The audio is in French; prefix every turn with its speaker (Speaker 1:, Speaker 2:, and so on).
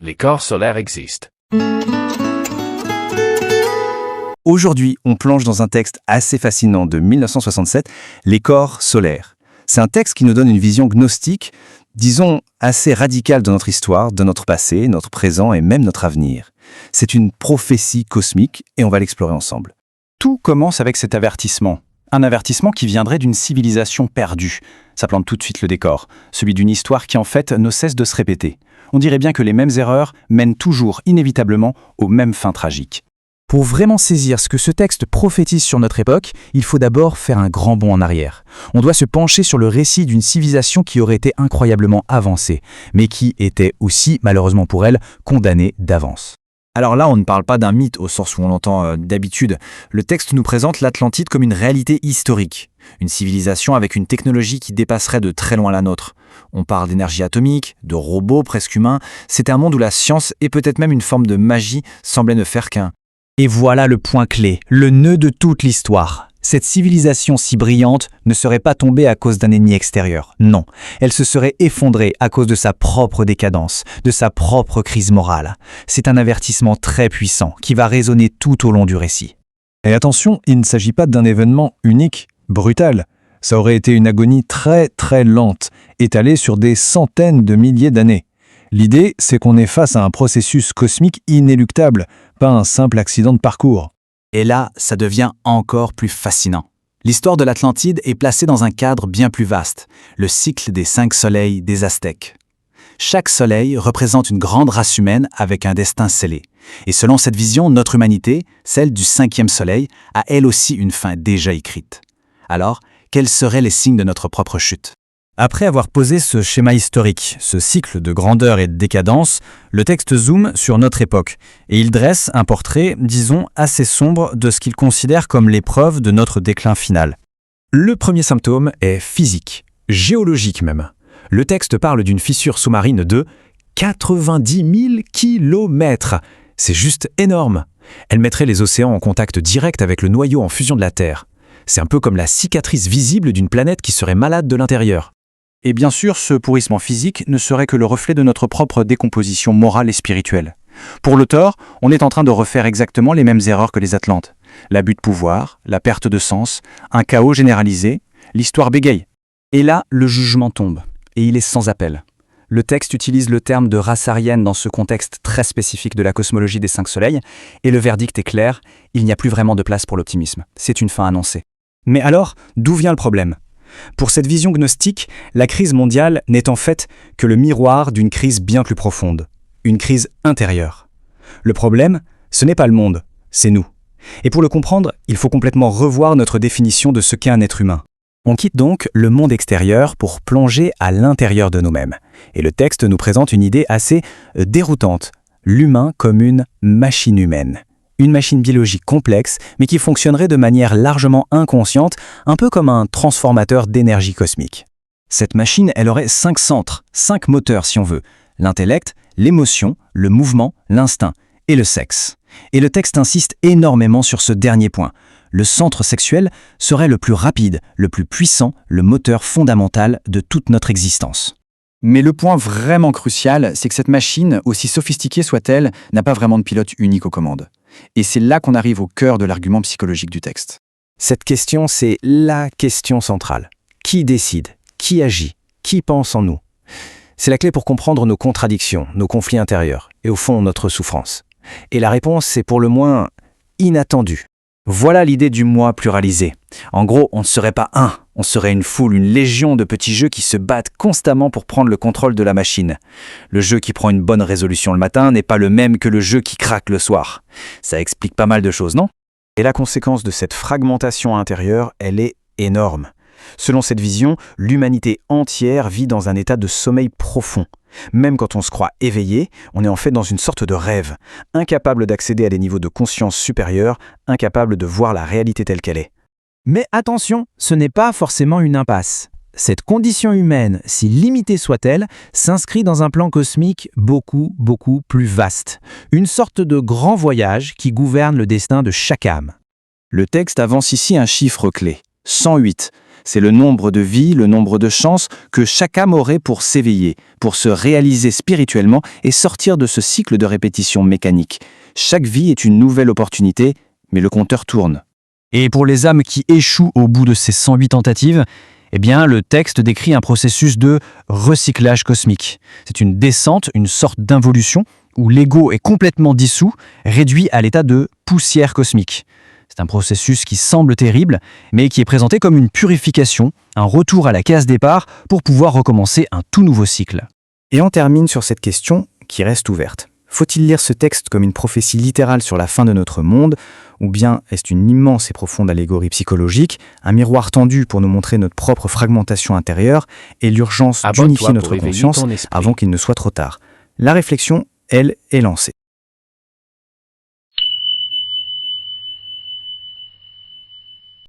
Speaker 1: Les corps solaires existent.
Speaker 2: Aujourd'hui, on plonge dans un texte assez fascinant de 1967, Les corps solaires. C'est un texte qui nous donne une vision gnostique, disons assez radicale de notre histoire, de notre passé, notre présent et même notre avenir. C'est une prophétie cosmique et on va l'explorer ensemble.
Speaker 3: Tout commence avec cet avertissement. Un avertissement qui viendrait d'une civilisation perdue. Ça plante tout de suite le décor, celui d'une histoire qui en fait ne cesse de se répéter. On dirait bien que les mêmes erreurs mènent toujours inévitablement aux mêmes fins tragiques.
Speaker 4: Pour vraiment saisir ce que ce texte prophétise sur notre époque, il faut d'abord faire un grand bond en arrière. On doit se pencher sur le récit d'une civilisation qui aurait été incroyablement avancée, mais qui était aussi, malheureusement pour elle, condamnée d'avance.
Speaker 5: Alors là, on ne parle pas d'un mythe au sens où on l'entend d'habitude. Le texte nous présente l'Atlantide comme une réalité historique. Une civilisation avec une technologie qui dépasserait de très loin la nôtre. On parle d'énergie atomique, de robots presque humains. C'était un monde où la science et peut-être même une forme de magie semblaient ne faire qu'un.
Speaker 4: Et voilà le point clé, le nœud de toute l'histoire. Cette civilisation si brillante ne serait pas tombée à cause d'un ennemi extérieur. Non, elle se serait effondrée à cause de sa propre décadence, de sa propre crise morale. C'est un avertissement très puissant qui va résonner tout au long du récit.
Speaker 2: Et attention, il ne s'agit pas d'un événement unique, brutal. Ça aurait été une agonie très très lente, étalée sur des centaines de milliers d'années. L'idée, c'est qu'on est face à un processus cosmique inéluctable, pas un simple accident de parcours.
Speaker 3: Et là, ça devient encore plus fascinant. L'histoire de l'Atlantide est placée dans un cadre bien plus vaste, le cycle des 5 soleils des Aztèques. Chaque soleil représente une grande race humaine avec un destin scellé. Et selon cette vision, notre humanité, celle du 5e soleil, a elle aussi une fin déjà écrite. Alors, quels seraient les signes de notre propre chute ?
Speaker 4: Après avoir posé ce schéma historique, ce cycle de grandeur et de décadence, le texte zoome sur notre époque et il dresse un portrait, disons, assez sombre de ce qu'il considère comme l'épreuve de notre déclin final. Le premier symptôme est physique, géologique même. Le texte parle d'une fissure sous-marine de 90 000 kilomètres. C'est juste énorme. Elle mettrait les océans en contact direct avec le noyau en fusion de la Terre. C'est un peu comme la cicatrice visible d'une planète qui serait malade de l'intérieur.
Speaker 3: Et bien sûr, ce pourrissement physique ne serait que le reflet de notre propre décomposition morale et spirituelle. Pour l'auteur, on est en train de refaire exactement les mêmes erreurs que les Atlantes. L'abus de pouvoir, la perte de sens, un chaos généralisé, l'histoire bégaye.
Speaker 4: Et là, le jugement tombe, et il est sans appel. Le texte utilise le terme de race aryenne dans ce contexte très spécifique de la cosmologie des 5 soleils, et le verdict est clair, il n'y a plus vraiment de place pour l'optimisme. C'est une fin annoncée. Mais alors, d'où vient le problème ? Pour cette vision gnostique, la crise mondiale n'est en fait que le miroir d'une crise bien plus profonde, une crise intérieure. Le problème, ce n'est pas le monde, c'est nous. Et pour le comprendre, il faut complètement revoir notre définition de ce qu'est un être humain. On quitte donc le monde extérieur pour plonger à l'intérieur de nous-mêmes. Et le texte nous présente une idée assez déroutante, l'humain comme une machine humaine. Une machine biologique complexe, mais qui fonctionnerait de manière largement inconsciente, un peu comme un transformateur d'énergie cosmique. Cette machine, elle aurait 5 centres, 5 moteurs si on veut, l'intellect, l'émotion, le mouvement, l'instinct et le sexe. Et le texte insiste énormément sur ce dernier point. Le centre sexuel serait le plus rapide, le plus puissant, le moteur fondamental de toute notre existence.
Speaker 5: Mais le point vraiment crucial, c'est que cette machine, aussi sophistiquée soit-elle, n'a pas vraiment de pilote unique aux commandes. Et c'est là qu'on arrive au cœur de l'argument psychologique du texte.
Speaker 4: Cette question, c'est la question centrale. Qui décide ? Qui agit ? Qui pense en nous ? C'est la clé pour comprendre nos contradictions, nos conflits intérieurs, et au fond notre souffrance. Et la réponse est pour le moins inattendue. Voilà l'idée du moi pluralisé. En gros, on ne serait pas un, on serait une foule, une légion de petits jeux qui se battent constamment pour prendre le contrôle de la machine. Le jeu qui prend une bonne résolution le matin n'est pas le même que le jeu qui craque le soir. Ça explique pas mal de choses, non ?
Speaker 3: Et la conséquence de cette fragmentation intérieure, elle est énorme. Selon cette vision, l'humanité entière vit dans un état de sommeil profond. Même quand on se croit éveillé, on est en fait dans une sorte de rêve, incapable d'accéder à des niveaux de conscience supérieurs, incapable de voir la réalité telle qu'elle est.
Speaker 4: Mais attention, ce n'est pas forcément une impasse. Cette condition humaine, si limitée soit-elle, s'inscrit dans un plan cosmique beaucoup plus vaste. Une sorte de grand voyage qui gouverne le destin de chaque âme.
Speaker 5: Le texte avance ici un chiffre clé,
Speaker 2: 108. C'est le nombre de vies, le nombre de chances que chaque âme aurait pour s'éveiller, pour se réaliser spirituellement et sortir de ce cycle de répétition mécanique. Chaque vie est une nouvelle opportunité, mais le compteur tourne.
Speaker 4: Et pour les âmes qui échouent au bout de ces 108 tentatives, eh bien, le texte décrit un processus de recyclage cosmique. C'est une descente, une sorte d'involution, où l'ego est complètement dissous, réduit à l'état de poussière cosmique. C'est un processus qui semble terrible, mais qui est présenté comme une purification, un retour à la case départ pour pouvoir recommencer un tout nouveau cycle.
Speaker 3: Et on termine sur cette question qui reste ouverte. Faut-il lire ce texte comme une prophétie littérale sur la fin de notre monde, ou bien est-ce une immense et profonde allégorie psychologique, un miroir tendu pour nous montrer notre propre fragmentation intérieure et l'urgence d'unifier notre conscience avant qu'il ne soit trop tard? La réflexion, elle, est lancée.